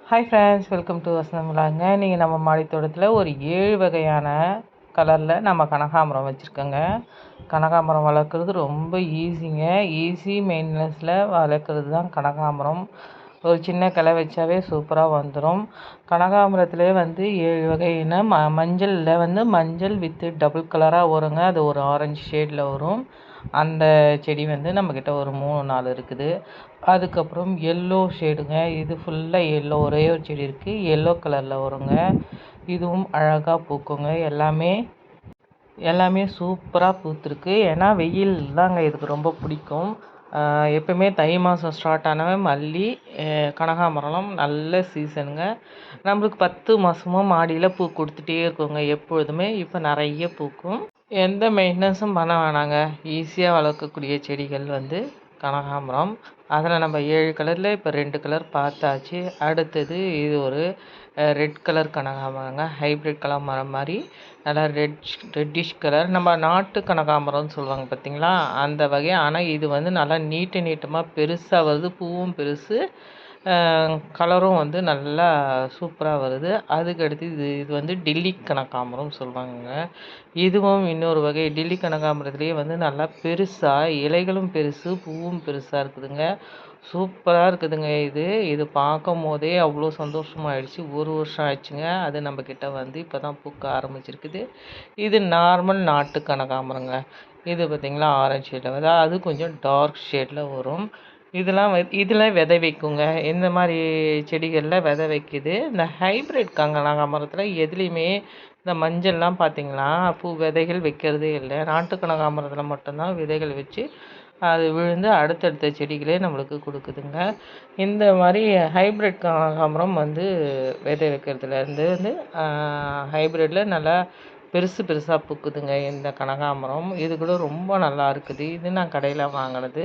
Hi friends, welcome to வசந்தங்களாங்க. நீங்கள் நம்ம மாடி தோட்டத்தில் ஒரு 7 வகையான கலரில் நம்ம கனகாம்பரம் வச்சுருக்கோங்க. கனகாம்பரம் வளர்க்குறது ரொம்ப ஈஸிங்க. ஈஸி மெயின்டெனன்ஸில் வளர்க்குறது தான் கனகாம்பரம். ஒரு சின்ன கிளை வச்சாவே சூப்பராக வந்துடும். கனகாம்பரத்துலேயே 7 வகையான மஞ்சளில் மஞ்சள் வித்து டபுள் கலராக வருங்க. அது ஒரு ஆரஞ்சு ஷேடில் வரும். அந்த செடி நம்மக்கிட்ட ஒரு 3-4 இருக்குது. அதுக்கப்புறம் எல்லோ ஷேடுங்க. இது ஃபுல்லாக எல்லோ, ஒரே ஒரு செடி இருக்குது, எல்லோ கலரில் வருங்க. இதுவும் அழகாக பூக்குங்க. எல்லாமே சூப்பராக பூத்துருக்கு. ஏன்னா வெயில் தாங்க இதுக்கு ரொம்ப பிடிக்கும். எப்போயுமே தை மாதம் ஸ்டார்ட் ஆனவே மல்லி, கனகாம்பரம் நல்ல சீசனுங்க. நம்மளுக்கு 10 மாதமும் மாடியில் பூ கொடுத்துட்டே இருக்குங்க எப்பொழுதுமே. இப்போ நிறைய பூக்கும். எந்த மெயின்டெனன்ஸும் பண்ண வேணாங்க. ஈஸியாக வளர்க்கக்கூடிய செடிகள் கனகாம்பரம். அதில் நம்ம 7 கலரில் இப்போ 2 கலர் பார்த்தாச்சு. அடுத்தது இது ஒரு ரெட் கலர் கனகாம்பரங்க. ஹைப்ரிட் கனகாம்பரம் மாதிரி நல்லா ரெட்டிஷ் கலர். நம்ம நாட்டு கனகாம்பரம்னு சொல்லுவாங்க பார்த்தீங்களா, அந்த வகை. ஆனால் இது நல்லா நீட்டமாக பெருசாக வருது. பூவும் பெருசு, கலரும் நல்லா சூப்பராக வருது. அதுக்கடுத்து இது டில்லி கனகாம்பரம் சொல்லுவாங்க. இதுவும் இன்னொரு வகை. டில்லி கனகாம்பரத்துலேயே நல்லா பெருசாக, இலைகளும் பெருசு, பூவும் பெருசாக இருக்குதுங்க. சூப்பராக இருக்குதுங்க. இது பார்க்கும் போதே அவ்வளோ சந்தோஷமாகிடுச்சு. 1 வருஷம் ஆயிடுச்சுங்க. அது நம்மக்கிட்ட இப்போ தான் பூக்க ஆரம்பிச்சிருக்குது. இது நார்மல் நாட்டு கனகாம்பரங்க. இது பார்த்திங்களா ஆரஞ்சு ஷேடில் வருது. அது கொஞ்சம் டார்க் ஷேடில் வரும். இதில் விதை வைக்குங்க. இந்த மாதிரி செடிகளில் விதை வைக்குது. இந்த ஹைப்ரிட் கனகாம்பரத்தில் எதுலேயுமே இந்த மஞ்சள்லாம் பார்த்திங்களா பூ விதைகள் வைக்கிறதே இல்லை. நாட்டு கனகாம்பரத்தில் மட்டும்தான் விதைகள் வச்சு அது விழுந்து அடுத்தடுத்த செடிகளே நம்மளுக்கு கொடுக்குதுங்க. இந்த மாதிரி ஹைப்ரிட் கனகாம்பரம் விதை வைக்கிறதுலேருந்து ஹைப்ரிட்டில் நல்லா பெருசாக பூக்குதுங்க இந்த கனகாம்பரம். இது கூட ரொம்ப நல்லா இருக்குது. இது நான் கடையில் வாங்கினது.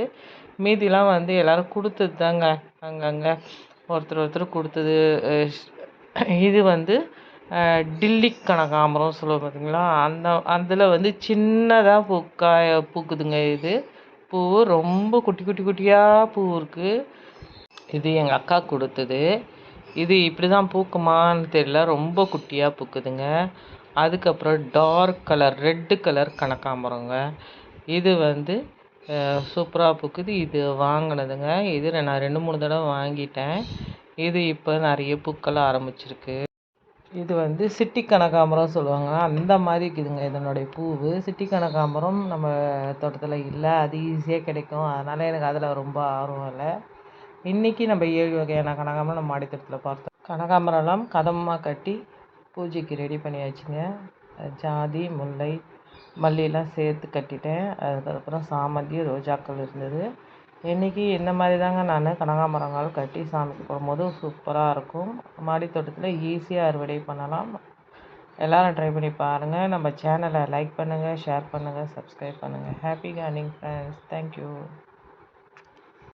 மீதிலாம் எல்லோரும் கொடுத்தது தாங்க. அங்கங்கே ஒருத்தர் கொடுத்தது. இது டில்லி கனகாம்பரம் சொல்லுவோம் பார்த்தீங்களா, அதில் சின்னதாக பூக்குதுங்க. இது பூ ரொம்ப குட்டியாக பூ இருக்குது. இது எங்கள் அக்கா கொடுத்தது. இது இப்படி தான் பூக்குமான்னு தெரியல, ரொம்ப குட்டியாக பூக்குதுங்க. அதுக்கப்புறம் டார்க் கலர் ரெட்டு கலர் கனகாம்பரங்க. இது சூப்பராக பூக்குது. இது வாங்கினதுங்க. இது நான் 2-3 தடவை வாங்கிட்டேன். இது இப்போ நிறைய பூக்கள ஆரம்பிச்சிருக்கு. இது சிட்டி கனகாம்பரம் சொல்லுவாங்க, அந்த மாதிரி இருக்குதுங்க இதனுடைய பூவு. சிட்டி கனகாம்பரம் நம்ம தோட்டத்தில் இல்லை, அது ஈஸியாக கிடைக்கும். அதனால் எனக்கு அதில் ரொம்ப ஆர்வம் இல்லை. இன்றைக்கி நம்ம 7 வகையான கனகாம்பரம் நம்ம மாடித்தோட்டத்தில் பார்த்தோம். கனகாம்பரம்லாம் கதமாக கட்டி பூஜைக்கு ரெடி பண்ணியாச்சுங்க. ஜாதி, முல்லை, மல்லியெல்லாம் சேர்த்து கட்டிட்டேன். அதுக்கப்புறம் சாமந்தி, ரோஜாக்கள் இருந்தது. இன்றைக்கி இந்த மாதிரி தாங்க நான் கனகாம்பரங்கள் கட்டி சாமிக்கு போடும்போது சூப்பராக இருக்கும். மாடி தோட்டத்தில் ஈஸியாக அறுவடை பண்ணலாம். எல்லோரும் ட்ரை பண்ணி பாருங்கள். நம்ம சேனலை லைக் பண்ணுங்கள், ஷேர் பண்ணுங்கள், சப்ஸ்கிரைப் பண்ணுங்கள். Happy gardening friends. தேங்க்யூ.